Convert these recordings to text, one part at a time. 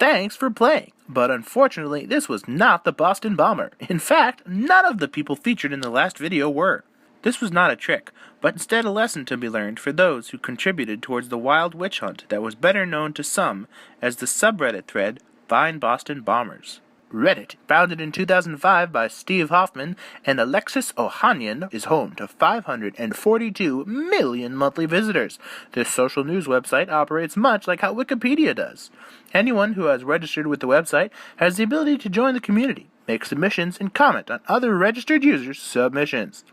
Thanks for playing, but unfortunately this was not the Boston Bomber. In fact, none of the people featured in the last video were. This was not a trick, but instead a lesson to be learned for those who contributed towards the wild witch hunt that was better known to some as the subreddit thread Find Boston Bombers. Reddit, founded in 2005 by Steve Hoffman and Alexis Ohanian, is home to 542 million monthly visitors. This social news website operates much like how Wikipedia does. Anyone who has registered with the website has the ability to join the community, make submissions, and comment on other registered users' submissions.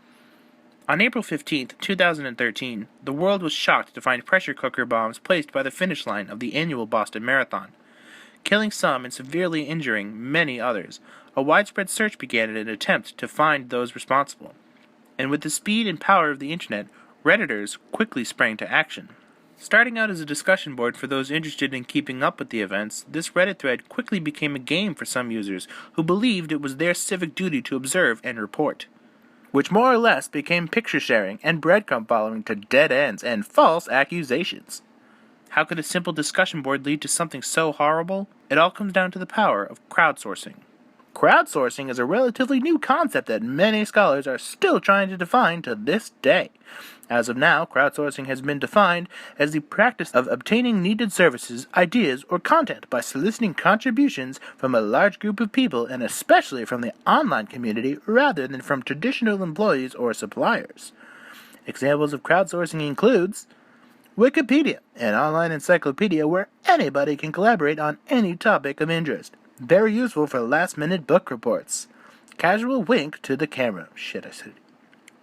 On April 15, 2013, the world was shocked to find pressure cooker bombs placed by the finish line of the annual Boston Marathon, killing some and severely injuring many others. A widespread search began in an attempt to find those responsible. And with the speed and power of the internet, Redditors quickly sprang to action. Starting out as a discussion board for those interested in keeping up with the events, this Reddit thread quickly became a game for some users who believed it was their civic duty to observe and report, which more or less became picture sharing and breadcrumb following to dead ends and false accusations. How could a simple discussion board lead to something so horrible? It all comes down to the power of crowdsourcing. Crowdsourcing is a relatively new concept that many scholars are still trying to define to this day. As of now, crowdsourcing has been defined as the practice of obtaining needed services, ideas, or content by soliciting contributions from a large group of people and especially from the online community rather than from traditional employees or suppliers. Examples of crowdsourcing includes Wikipedia, an online encyclopedia where anybody can collaborate on any topic of interest. Very useful for last-minute book reports. Casual wink to the camera.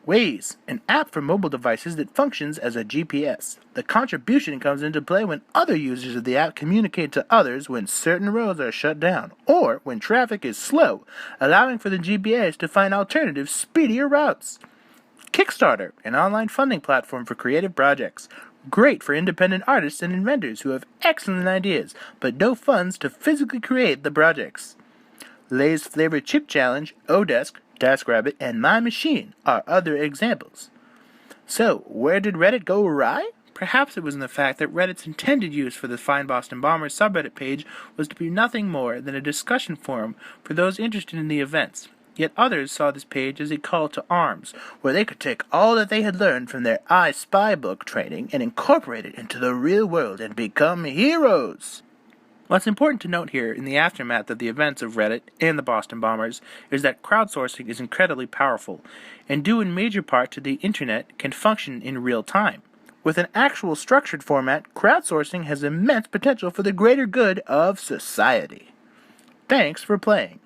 Waze, an app for mobile devices that functions as a GPS. The contribution comes into play when other users of the app communicate to others when certain roads are shut down, or when traffic is slow, allowing for the GPS to find alternative, speedier routes. Kickstarter, an online funding platform for creative projects. Great for independent artists and inventors who have excellent ideas, but no funds to physically create the projects. Lay's Flavored Chip Challenge, Odesk, TaskRabbit, and My Machine are other examples. So, where did Reddit go awry? Perhaps it was in the fact that Reddit's intended use for the Find Boston Bombers subreddit page was to be nothing more than a discussion forum for those interested in the events. Yet others saw this page as a call to arms, where they could take all that they had learned from their I Spy book training and incorporate it into the real world and become heroes. What's important to note here in the aftermath of the events of Reddit and the Boston Bombers is that crowdsourcing is incredibly powerful, and due in major part to the internet, can function in real time. With an actual structured format, crowdsourcing has immense potential for the greater good of society. Thanks for playing.